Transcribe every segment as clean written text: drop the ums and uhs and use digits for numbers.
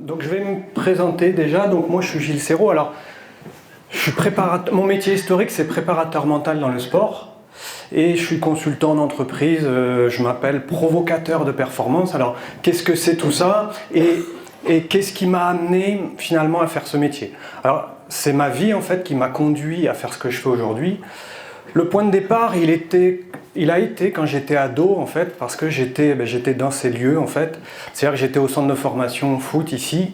Donc je vais me présenter déjà. Donc moi je suis Gilles Serrault. Alors je suis mon métier historique c'est préparateur mental dans le sport et je suis consultant d'entreprise. Je m'appelle provocateur de performance. Alors qu'est-ce que c'est tout ça et qu'est-ce qui m'a amené finalement à faire ce métier? Alors c'est ma vie en fait qui m'a conduit à faire ce que je fais aujourd'hui. Le point de départ il a été quand j'étais ado en fait, parce que j'étais dans ces lieux en fait, c'est-à-dire que j'étais au centre de formation foot ici,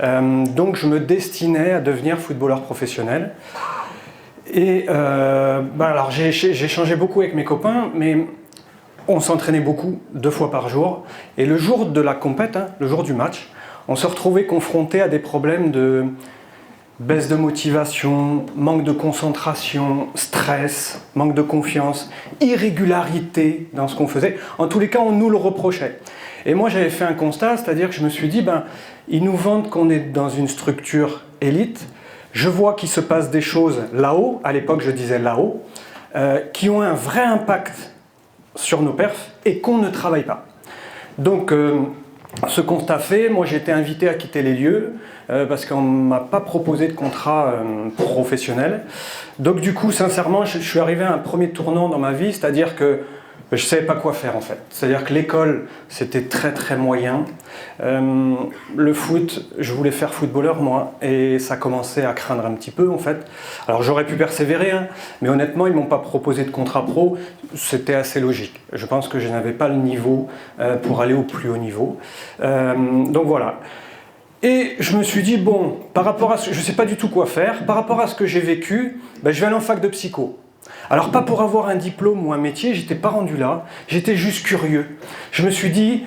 donc je me destinais à devenir footballeur professionnel. Et alors j'ai changé beaucoup avec mes copains, mais on s'entraînait beaucoup, 2 fois par jour, et le jour de la compète, le jour du match, on se retrouvait confronté à des problèmes de baisse de motivation, manque de concentration, stress, manque de confiance, irrégularité dans ce qu'on faisait. En tous les cas, on nous le reprochait. Et moi, j'avais fait un constat, c'est-à-dire que je me suis dit, ils nous vendent qu'on est dans une structure élite. Je vois qu'il se passe des choses là-haut, à l'époque je disais là-haut, qui ont un vrai impact sur nos perfs et qu'on ne travaille pas. Donc, ce constat fait, moi j'ai été invité à quitter les lieux parce qu'on ne m'a pas proposé de contrat professionnel. Donc du coup, sincèrement, je suis arrivé à un premier tournant dans ma vie, c'est-à-dire que je ne savais pas quoi faire en fait. C'est-à-dire que l'école, c'était très très moyen. Le foot, je voulais faire footballeur moi, et ça commençait à craindre un petit peu en fait. Alors j'aurais pu persévérer, mais honnêtement, ils ne m'ont pas proposé de contrat pro. C'était assez logique. Je pense que je n'avais pas le niveau pour aller au plus haut niveau. Donc voilà. Et je me suis dit, bon, par rapport à je ne sais pas du tout quoi faire, par rapport à ce que j'ai vécu, je vais aller en fac de psycho. Alors pas pour avoir un diplôme ou un métier, j'étais pas rendu là, j'étais juste curieux. Je me suis dit,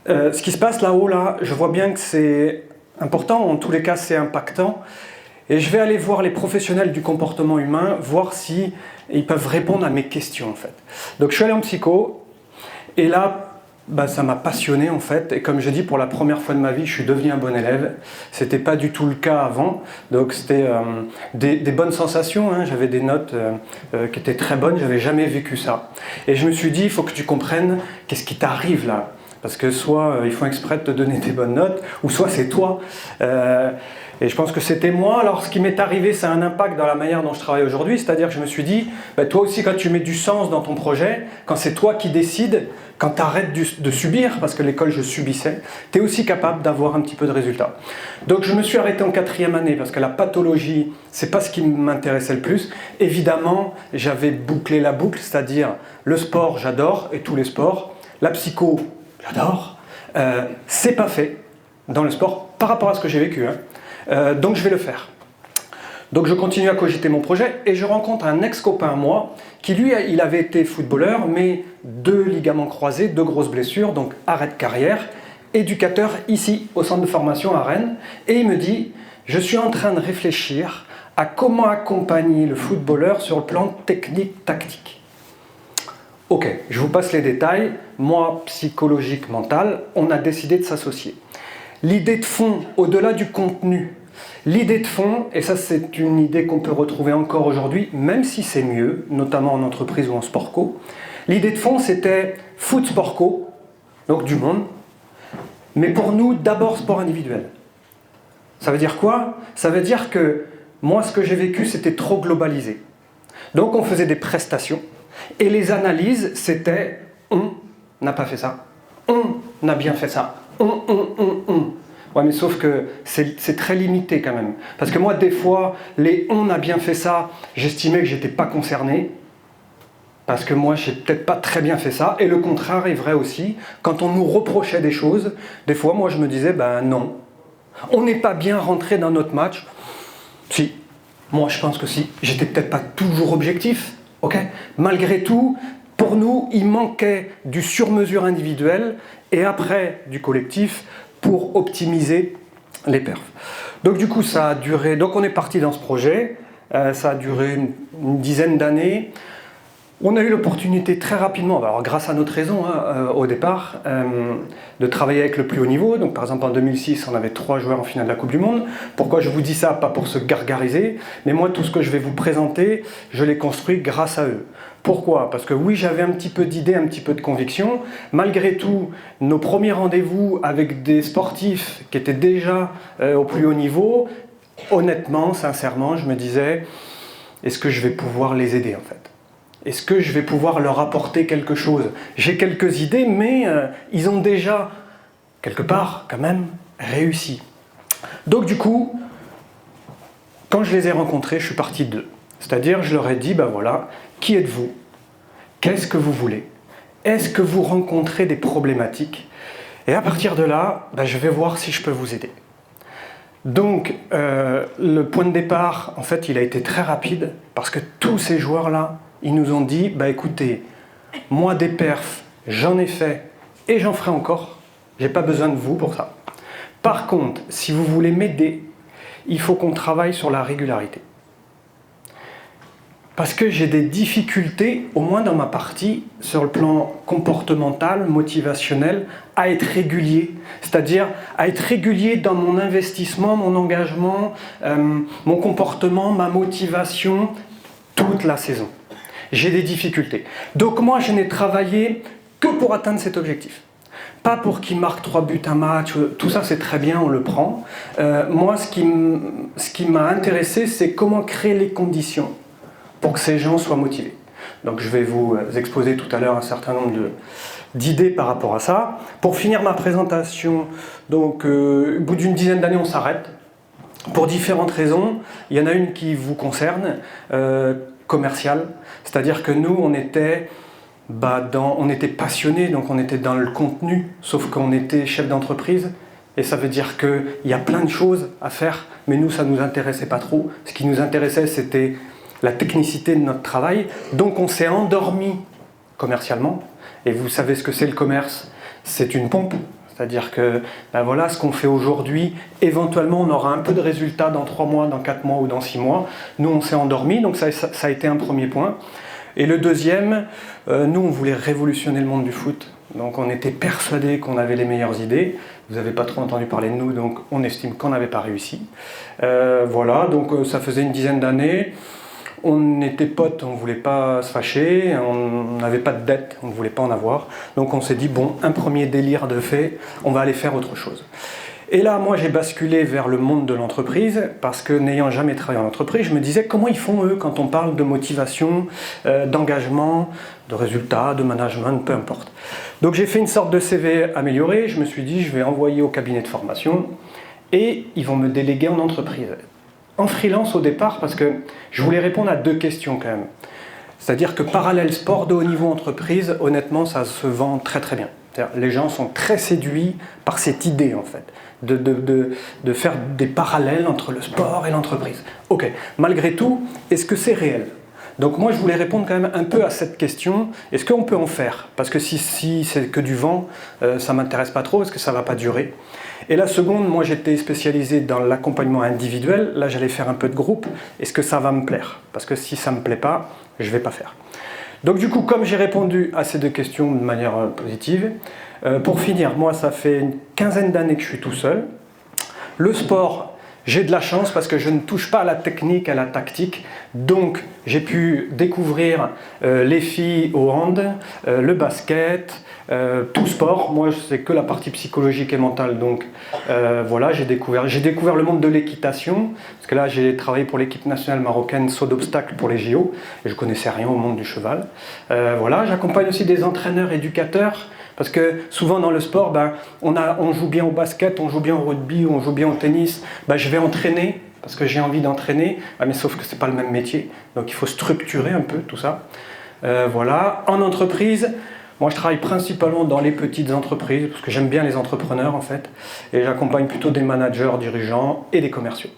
ce qui se passe là-haut, là, je vois bien que c'est important, en tous les cas c'est impactant, et je vais aller voir les professionnels du comportement humain, voir si ils peuvent répondre à mes questions en fait. Donc je suis allé en psycho, et là, ça m'a passionné en fait, et comme je dis, pour la première fois de ma vie, je suis devenu un bon élève. C'était pas du tout le cas avant, donc c'était des bonnes sensations, j'avais des notes qui étaient très bonnes, j'avais jamais vécu ça. Et je me suis dit, il faut que tu comprennes qu'est-ce qui t'arrive là, parce que soit ils font exprès de te donner des bonnes notes, ou soit c'est toi. Et je pense que c'était moi. Alors ce qui m'est arrivé, c'est un impact dans la manière dont je travaille aujourd'hui, c'est-à-dire que je me suis dit, toi aussi quand tu mets du sens dans ton projet, quand c'est toi qui décides, quand tu arrêtes de subir, parce que l'école je subissais, tu es aussi capable d'avoir un petit peu de résultats. Donc je me suis arrêté en 4e année, parce que la pathologie, c'est pas ce qui m'intéressait le plus. Évidemment, j'avais bouclé la boucle, c'est-à-dire le sport, j'adore, et tous les sports, la psycho, j'adore, c'est pas fait dans le sport par rapport à ce que j'ai vécu, donc je vais le faire. Donc je continue à cogiter mon projet et je rencontre un ex-copain à moi qui lui, il avait été footballeur, mais 2 ligaments croisés, 2 grosses blessures, donc arrêt de carrière, éducateur ici au centre de formation à Rennes, et il me dit, je suis en train de réfléchir à comment accompagner le footballeur sur le plan technique, tactique. Ok, je vous passe les détails. Moi, psychologique, mental, on a décidé de s'associer. L'idée de fond, au-delà du contenu, l'idée de fond, et ça c'est une idée qu'on peut retrouver encore aujourd'hui, même si c'est mieux, notamment en entreprise ou en sport co, l'idée de fond c'était foot sport co, donc du monde, mais pour nous d'abord sport individuel. Ça veut dire quoi? Ça veut dire que moi ce que j'ai vécu c'était trop globalisé. Donc on faisait des prestations, et les analyses c'était on n'a pas fait ça, on a bien fait ça, on. Ouais, mais sauf que c'est très limité quand même. Parce que moi, des fois, on a bien fait ça, j'estimais que j'étais pas concerné. Parce que moi, j'ai peut-être pas très bien fait ça. Et le contraire est vrai aussi. Quand on nous reprochait des choses, des fois, moi, je me disais, non. On n'est pas bien rentré dans notre match. Si. Moi, je pense que si. J'étais peut-être pas toujours objectif. Ok. Malgré tout, pour nous, il manquait du sur-mesure individuel et après du collectif pour optimiser les perfs. Donc du coup ça a duré, donc on est parti dans ce projet, ça a duré une dizaine d'années. On a eu l'opportunité très rapidement, alors grâce à notre raison au départ, de travailler avec le plus haut niveau. Donc par exemple en 2006, on avait 3 joueurs en finale de la Coupe du Monde. Pourquoi je vous dis ça? Pas pour se gargariser, mais moi tout ce que je vais vous présenter, je l'ai construit grâce à eux. Pourquoi? Parce que oui, j'avais un petit peu d'idées, un petit peu de conviction. Malgré tout, nos premiers rendez-vous avec des sportifs qui étaient déjà au plus haut niveau, honnêtement, sincèrement, je me disais, est-ce que je vais pouvoir les aider en fait? Est-ce que je vais pouvoir leur apporter quelque chose? J'ai quelques idées, mais ils ont déjà, quelque part, quand même, réussi. Donc du coup, quand je les ai rencontrés, je suis parti d'eux. C'est-à-dire, je leur ai dit, ben voilà, qui êtes-vous? Qu'est-ce que vous voulez? Est-ce que vous rencontrez des problématiques? Et à partir de là, ben, je vais voir si je peux vous aider. Donc, le point de départ, en fait, il a été très rapide, parce que tous ces joueurs-là, ils nous ont dit, bah écoutez, moi des perfs, j'en ai fait et j'en ferai encore. J'ai pas besoin de vous pour ça. Par contre, si vous voulez m'aider, il faut qu'on travaille sur la régularité. Parce que j'ai des difficultés, au moins dans ma partie, sur le plan comportemental, motivationnel, à être régulier. C'est-à-dire à être régulier dans mon investissement, mon engagement, mon comportement, ma motivation, toute la saison. J'ai des difficultés. Donc moi, je n'ai travaillé que pour atteindre cet objectif. Pas pour qu'il marque 3 buts un match, tout ça c'est très bien, on le prend. Moi, ce qui m'a intéressé, c'est comment créer les conditions pour que ces gens soient motivés. Donc je vais vous exposer tout à l'heure un certain nombre d'idées par rapport à ça. Pour finir ma présentation, donc au bout d'une dizaine d'années, on s'arrête. Pour différentes raisons. Il y en a une qui vous concerne, commerciale. C'est-à-dire que nous, on était passionnés, donc on était dans le contenu, sauf qu'on était chef d'entreprise. Et ça veut dire qu'il y a plein de choses à faire, mais nous, ça ne nous intéressait pas trop. Ce qui nous intéressait, c'était la technicité de notre travail. Donc on s'est endormi commercialement. Et vous savez ce que c'est le commerce? C'est une pompe. C'est-à-dire que ben voilà, ce qu'on fait aujourd'hui, éventuellement on aura un peu de résultats dans 3 mois, dans 4 mois ou dans 6 mois. Nous on s'est endormis, donc ça a été un premier point. Et le deuxième, nous on voulait révolutionner le monde du foot. Donc on était persuadés qu'on avait les meilleures idées. Vous n'avez pas trop entendu parler de nous, donc on estime qu'on n'avait pas réussi. Voilà, donc ça faisait une dizaine d'années. On était potes, on ne voulait pas se fâcher, on n'avait pas de dette, on ne voulait pas en avoir. Donc on s'est dit, bon, un premier délire de fait, on va aller faire autre chose. Et là, moi, j'ai basculé vers le monde de l'entreprise, parce que n'ayant jamais travaillé en entreprise, je me disais, comment ils font, eux, quand on parle de motivation, d'engagement, de résultats, de management, peu importe. Donc j'ai fait une sorte de CV amélioré, je me suis dit, je vais envoyer au cabinet de formation, et ils vont me déléguer en entreprise. En freelance au départ, parce que je voulais répondre à 2 questions quand même. C'est-à-dire que parallèle sport de haut niveau entreprise, honnêtement, ça se vend très très bien. Les gens sont très séduits par cette idée en fait, de faire des parallèles entre le sport et l'entreprise. Ok, malgré tout, est-ce que c'est réel? Donc moi je voulais répondre quand même un peu à cette question, est-ce qu'on peut en faire? Parce que si c'est que du vent, ça ne m'intéresse pas trop parce que ça ne va pas durer. Et la seconde, moi j'étais spécialisé dans l'accompagnement individuel, là j'allais faire un peu de groupe, est-ce que ça va me plaire? Parce que si ça ne me plaît pas, je ne vais pas faire. Donc du coup, comme j'ai répondu à ces 2 questions de manière positive, pour finir, moi ça fait une quinzaine d'années que je suis tout seul. Le sport, j'ai de la chance parce que je ne touche pas à la technique, à la tactique, donc j'ai pu découvrir les filles au hand, le basket, tout sport. Moi c'est que la partie psychologique et mentale, donc voilà, j'ai découvert le monde de l'équitation, parce que là j'ai travaillé pour l'équipe nationale marocaine saut d'obstacle pour les JO, et je connaissais rien au monde du cheval. Voilà, j'accompagne aussi des entraîneurs, éducateurs, parce que souvent dans le sport, ben, on joue bien au basket, on joue bien au rugby, on joue bien au tennis, ben, je vais entraîner, parce que j'ai envie d'entraîner, mais sauf que ce n'est pas le même métier, donc il faut structurer un peu tout ça. Voilà. En entreprise, moi je travaille principalement dans les petites entreprises, parce que j'aime bien les entrepreneurs en fait, et j'accompagne plutôt des managers, dirigeants et des commerciaux.